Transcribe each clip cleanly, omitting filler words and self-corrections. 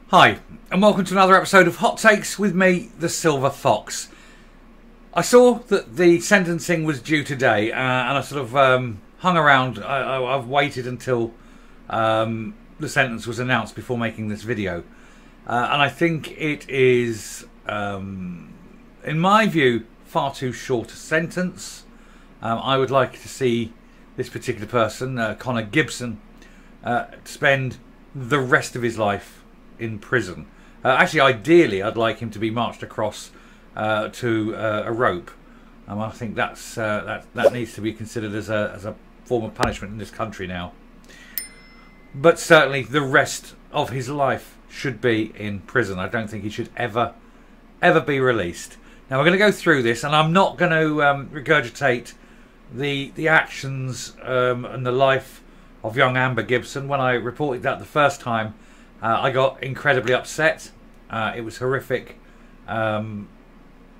Hi, and welcome to another episode of Hot Takes with me, the Silver Fox. I saw that the sentencing was due today, and I sort of hung around. I've waited until the sentence was announced before making this video. And I think it is, in my view, far too short a sentence. I would like to see this particular person, Connor Gibson, spend the rest of his life in prison. Actually, ideally, I'd like him to be marched across to a rope. I think that needs to be considered as a form of punishment in this country now. But certainly, the rest of his life should be in prison. I don't think he should ever be released. Now, we're going to go through this, and I'm not going to regurgitate the actions and the life of young Amber Gibson. When I reported that the first time, I got incredibly upset. It was horrific, and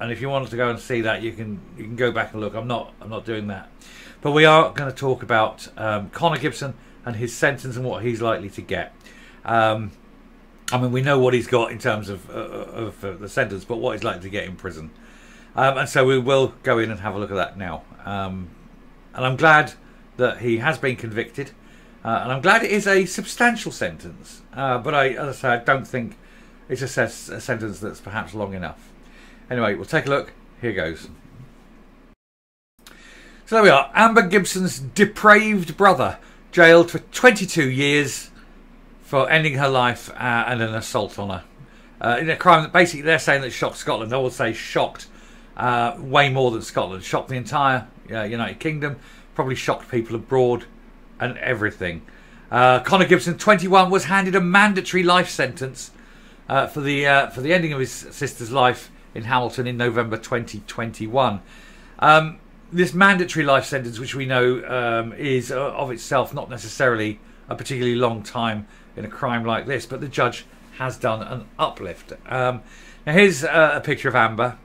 if you wanted to go and see that, you can go back and look. I'm not doing that, but we are going to talk about Connor Gibson and his sentence and what he's likely to get. I mean, we know what he's got in terms of the sentence, but what he's likely to get in prison. And so we will go in and have a look at that now. And I'm glad that he has been convicted. And I'm glad it is a substantial sentence. But as I say, I don't think it's a sentence that's perhaps long enough. Anyway, we'll take a look. Here goes. So there we are. Amber Gibson's depraved brother jailed for 22 years for ending her life and an assault on her. In a crime that basically they're saying that shocked Scotland. I would say shocked way more than Scotland. Shocked the entire United Kingdom. Probably shocked people abroad and everything. Connor Gibson, 21, was handed a mandatory life sentence for the ending of his sister's life in Hamilton in November 2021. This mandatory life sentence, which we know is of itself not necessarily a particularly long time in a crime like this, but the judge has done an uplift. Now here's a picture of Amber.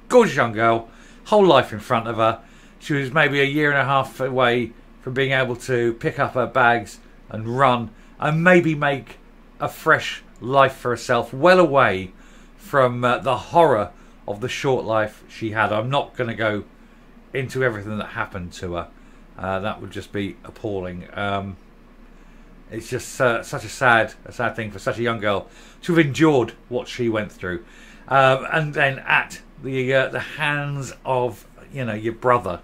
Gorgeous young girl, whole life in front of her. She was maybe a year and a half away from being able to pick up her bags and run and maybe make a fresh life for herself, well away from the horror of the short life she had. I'm not going to go into everything that happened to her. That would just be appalling. It's just such a sad thing for such a young girl to have endured what she went through, and then at the hands of your brother.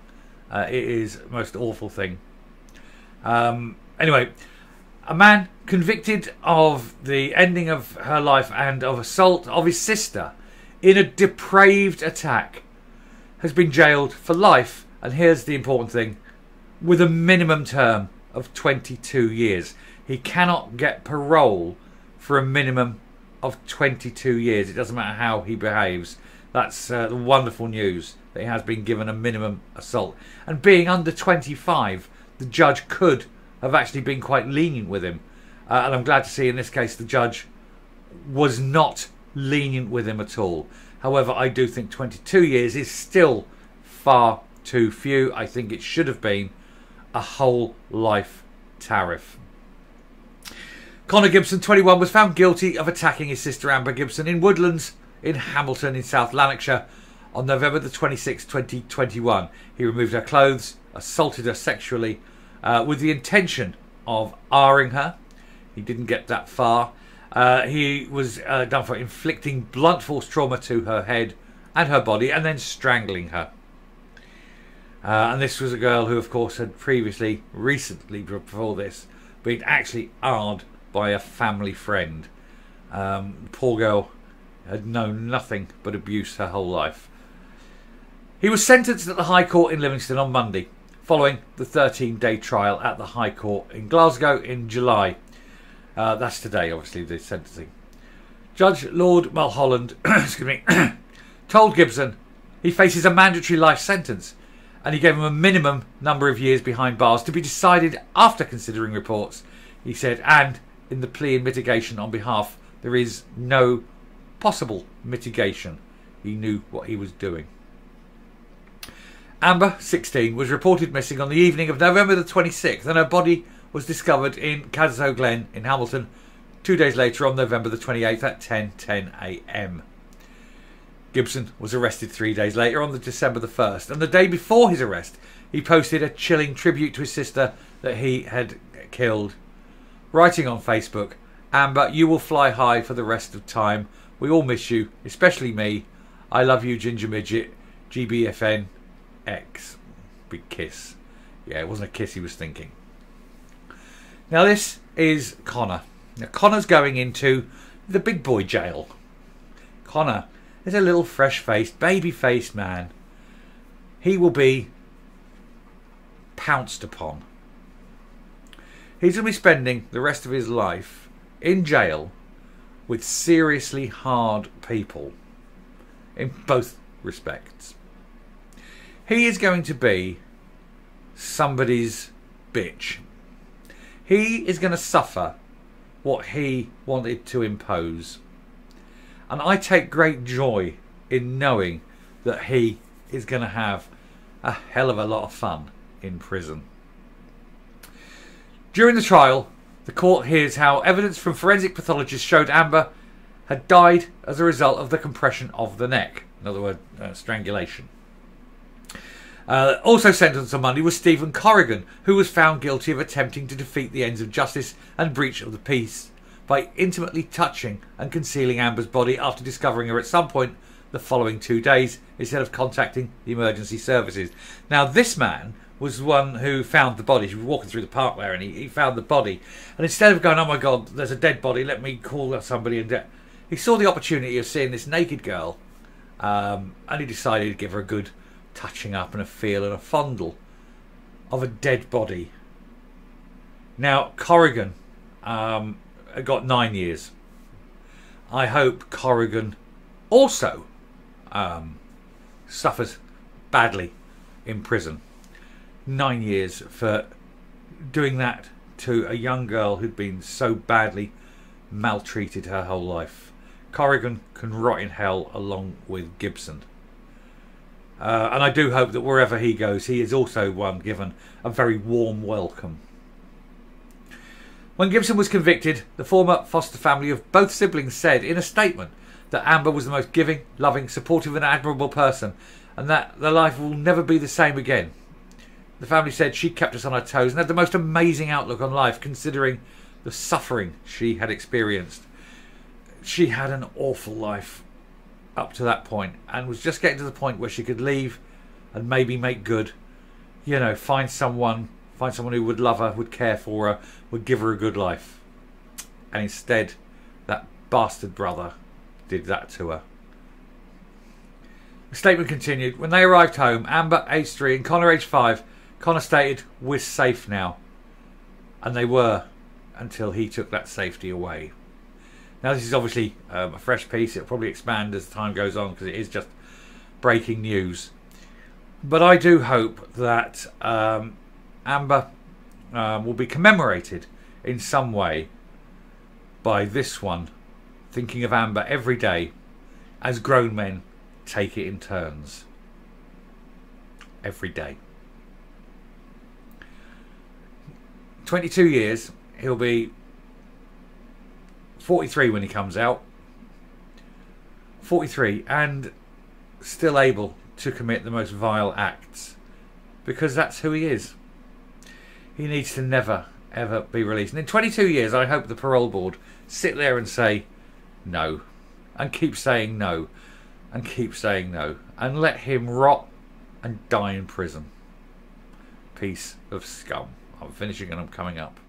It is the most awful thing. Anyway, a man convicted of the ending of her life and of assault of his sister in a depraved attack has been jailed for life, and here's the important thing, with a minimum term of 22 years. He cannot get parole for a minimum of 22 years. It doesn't matter how he behaves. That's the wonderful news, that he has been given a minimum assault. And being under 25, the judge could have actually been quite lenient with him. And I'm glad to see in this case the judge was not lenient with him at all. However, I do think 22 years is still far too few. I think it should have been a whole life tariff. Connor Gibson, 21, was found guilty of attacking his sister Amber Gibson in Woodlands in Hamilton in South Lanarkshire on November the 26th, 2021. He removed her clothes, assaulted her sexually with the intention of R-ing her. He didn't get that far. He was done for inflicting blunt force trauma to her head and her body and then strangling her. And this was a girl who, of course, had recently before this, been actually R-ed by a family friend. Poor girl had known nothing but abuse her whole life. He was sentenced at the High Court in Livingston on Monday, following the 13-day trial at the High Court in Glasgow in July. That's today, obviously, the sentencing. Judge Lord Mulholland told Gibson he faces a mandatory life sentence, and he gave him a minimum number of years behind bars to be decided after considering reports. He said, and in the plea in mitigation on behalf, there is no possible mitigation. He knew what he was doing. Amber, 16, was reported missing on the evening of November the 26th, and her body was discovered in Cadzow Glen in Hamilton 2 days later on November the 28th at 10:10 a.m. Gibson was arrested 3 days later on December the 1st, and the day before his arrest he posted a chilling tribute to his sister that he had killed, writing on Facebook, "Amber, you will fly high for the rest of time. We all miss you, especially me. I love you, Ginger Midget, GBFN X." Big kiss. Yeah, it wasn't a kiss he was thinking. Now this is Connor. Now Connor's going into the big boy jail. Connor is a little fresh-faced, baby-faced man. He will be pounced upon. He's going to be spending the rest of his life in jail with seriously hard people in both respects. He is going to be somebody's bitch. He is going to suffer what he wanted to impose. And I take great joy in knowing that he is going to have a hell of a lot of fun in prison. During the trial, the court hears how evidence from forensic pathologists showed Amber had died as a result of the compression of the neck. In other words, strangulation. Also sentenced on Monday was Stephen Corrigan, who was found guilty of attempting to defeat the ends of justice and breach of the peace by intimately touching and concealing Amber's body after discovering her at some point the following 2 days instead of contacting the emergency services. Now this man was the one who found the body. He was walking through the park there and he found the body, and instead of going, "Oh my God, there's a dead body, let me call somebody," and he saw the opportunity of seeing this naked girl, and he decided to give her a good touching up and a feel and a fondle of a dead body. Now Corrigan got 9 years. I hope Corrigan also suffers badly in prison. 9 years for doing that to a young girl who'd been so badly maltreated her whole life. Corrigan can rot in hell along with Gibson. And I do hope that wherever he goes, he is also one given a very warm welcome. When Gibson was convicted, the former foster family of both siblings said in a statement that Amber was the most giving, loving, supportive and admirable person, and that their life will never be the same again. The family said she kept us on our toes and had the most amazing outlook on life considering the suffering she had experienced. She had an awful life up to that point and was just getting to the point where she could leave and maybe make good. You know, find someone who would love her, would care for her, would give her a good life. And instead, that bastard brother did that to her. The statement continued, when they arrived home, Amber, aged 3, and Connor, aged 5, Connor stated, "We're safe now." And they were, until he took that safety away. Now this is obviously a fresh piece. It'll probably expand as time goes on because it is just breaking news. But I do hope that Amber will be commemorated in some way by this one thinking of Amber every day as grown men take it in turns. Every day. 22 years. He'll be 43 when he comes out. 43 and still able to commit the most vile acts because that's who he is. He needs to never ever be released. And in 22 years I hope the parole board sit there and say no and keep saying no and keep saying no and let him rot and die in prison. Piece of scum. I'm finishing and I'm coming up.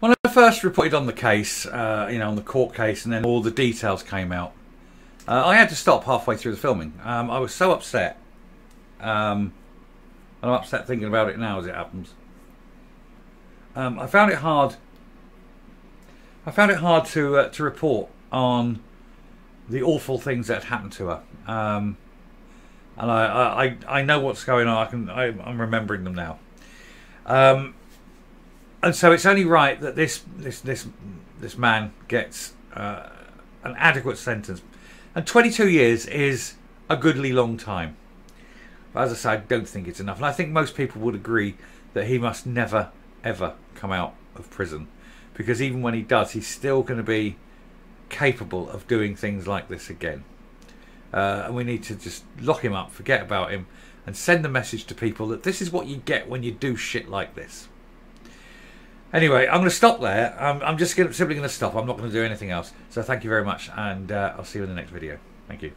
When I first reported on the case, on the court case, and then all the details came out, I had to stop halfway through the filming. I was so upset. And I'm upset thinking about it now as it happens. I found it hard to report on the awful things that had happened to her. And I know what's going on. I'm remembering them now. And so it's only right that this man gets an adequate sentence. And 22 years is a goodly long time. But as I say, I don't think it's enough. And I think most people would agree that he must never, ever come out of prison. because even when he does, he's still going to be capable of doing things like this again. And we need to just lock him up, forget about him, and send the message to people that this is what you get when you do shit like this. Anyway, I'm going to stop there. I'm just simply going to stop. I'm not going to do anything else. So thank you very much, and I'll see you in the next video. Thank you.